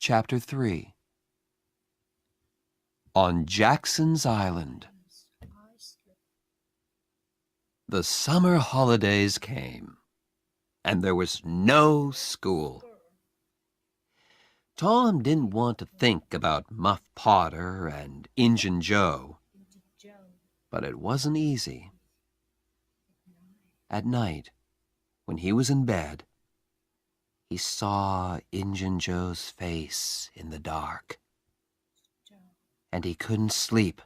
Chapter 3. On Jackson's Island. The summer holidays came, and there was no school. Tom didn't want to think about Muff Potter and Injun Joe, but it wasn't easy. At night, when he was in bed, he saw Injun Joe's face in the dark, and he couldn't sleep.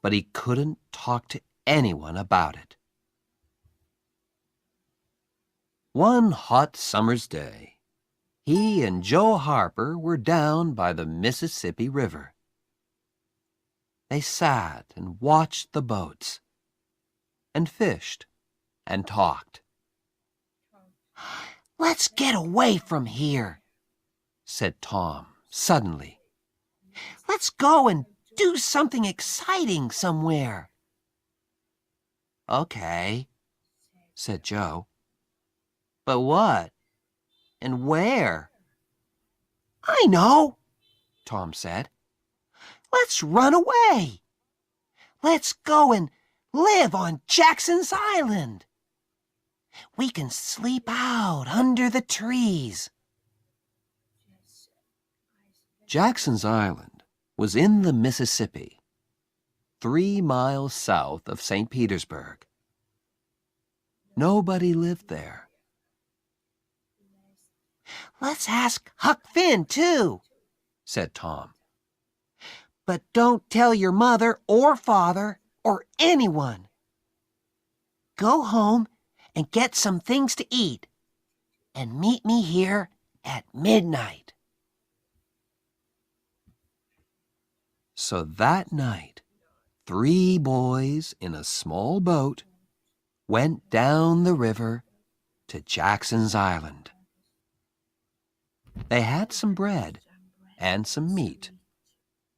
But he couldn't talk to anyone about it. One hot summer's day, he and Joe Harper were down by the Mississippi River. They sat and watched the boats, and fished, and talked. "Let's get away from here," said Tom suddenly. "Let's go and do something exciting somewhere." "Okay," said Joe. "But what? And where?" "I know," Tom said. "Let's run away. Let's go and live on Jackson's Island. We can sleep out under the trees." Jackson's Island was in the Mississippi, 3 miles south of St. Petersburg. Nobody lived there. "Let's ask Huck Finn, too," said Tom. "But don't tell your mother or father or anyone. Go home and get some things to eat, and meet me here at midnight." So that night, 3 boys in a small boat went down the river to Jackson's Island. They had some bread and some meat,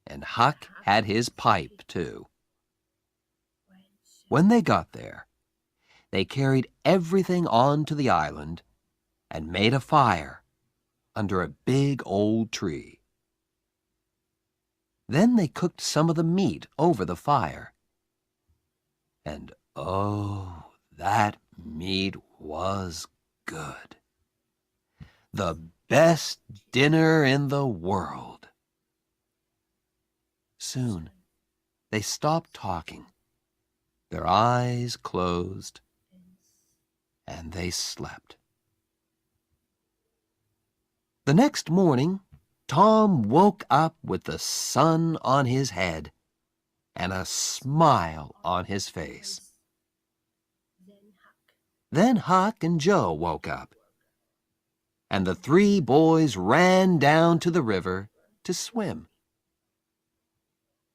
and Huck had his pipe, too. When they got there, they carried everything onto the island and made a fire under a big old tree. Then they cooked some of the meat over the fire. And oh, that meat was good. The best dinner in the world. Soon, they stopped talking. Their eyes closed, and they slept. The next morning, Tom woke up with the sun on his head and a smile on his face. Then Huck and Joe woke up, and the 3 boys ran down to the river to swim.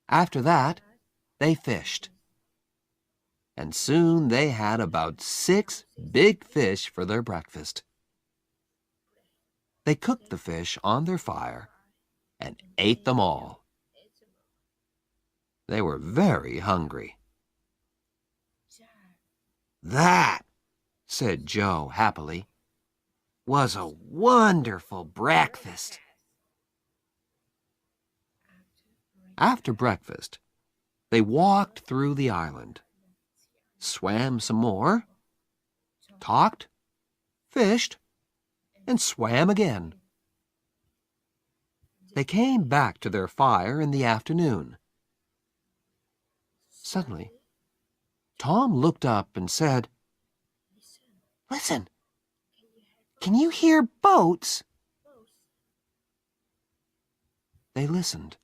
After that, they fished, and soon they had about 6 big fish for their breakfast. They cooked the fish on their fire and ate them all. They were very hungry. "That," said Joe happily, "was a wonderful breakfast." After breakfast, they walked through the island, swam some more, talked, fished, and swam again. They came back to their fire in the afternoon. Suddenly, Tom looked up and said, "Listen, can you hear boats?" They listened,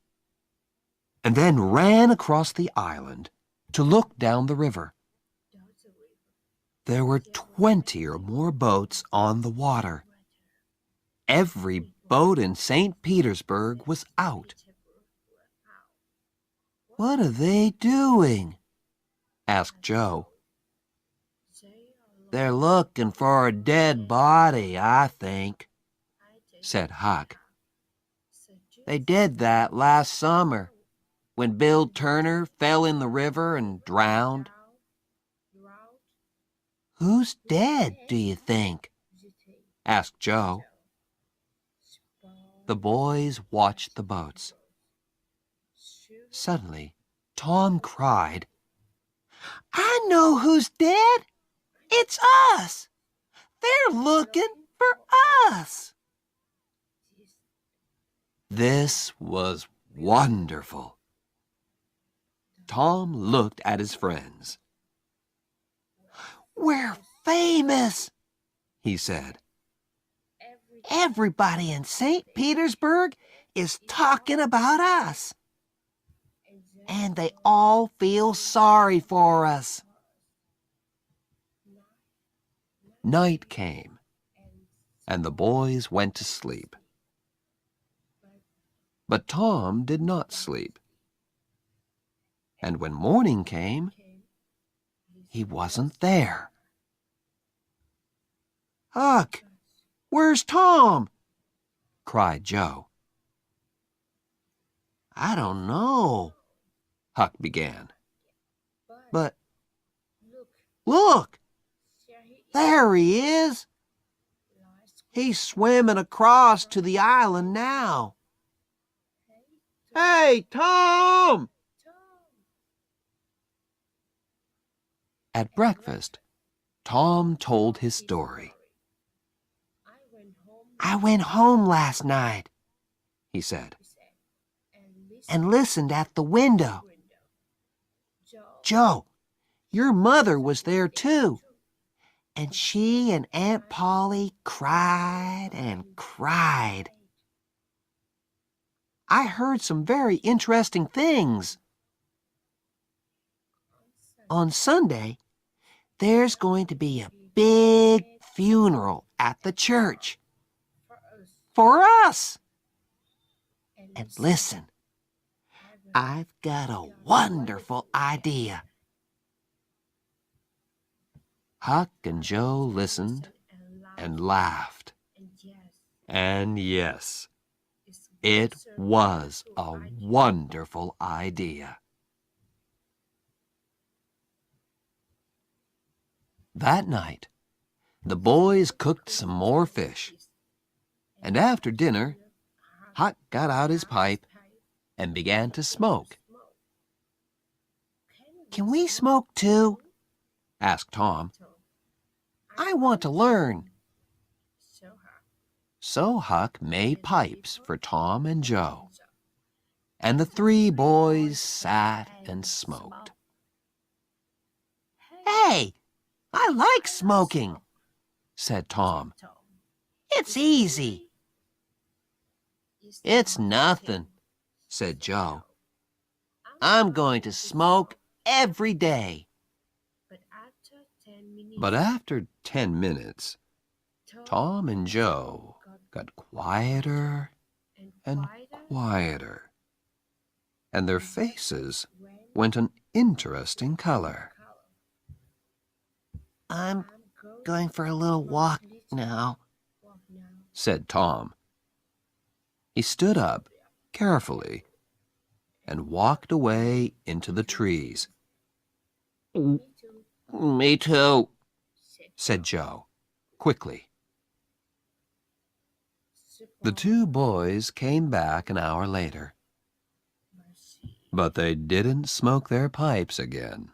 and then ran across the island to look down the river. There were 20 or more boats on the water. Every boat in St. Petersburg was out. "What are they doing?" asked Joe. "They're looking for a dead body, I think," said Huck. "They did that last summer, when Bill Turner fell in the river and drowned." "Who's dead, do you think?" asked Joe. The boys watched the boats. Suddenly, Tom cried, "I know who's dead! It's us! They're looking for us!" This was wonderful. Tom looked at his friends. "We're famous," he said. "Everybody in St. Petersburg is talking about us. And they all feel sorry for us." Night came, and the boys went to sleep. But Tom did not sleep. And when morning came, he wasn't there. "Huck, where's Tom?" cried Joe. "I don't know," Huck began. "But look, there he is. He's swimming across to the island now. Hey, Tom!" At breakfast, Tom told his story. "I went home last night," he said, "and listened at the window. Joe, your mother was there too, and she and Aunt Polly cried and cried. I heard some very interesting things. On Sunday, there's going to be a big funeral at the church. For us. And listen, I've got a wonderful idea." Huck and Joe listened and laughed. And yes, it was a wonderful idea. That night, the boys cooked some more fish. And after dinner, Huck got out his pipe and began to smoke. "Can we smoke too?" asked Tom. "I want to learn." So Huck made pipes for Tom and Joe, and the three boys sat and smoked. "Hey, I like smoking," said Tom. "It's easy." "It's nothing," said Joe. "I'm going to smoke every day." But after 10 minutes, Tom and Joe got quieter and quieter, and their faces went an interesting color. "I'm going for a little walk now," said Tom. He stood up carefully and walked away into the trees. "Me too," said Joe, quickly. The two boys came back an hour later, but they didn't smoke their pipes again.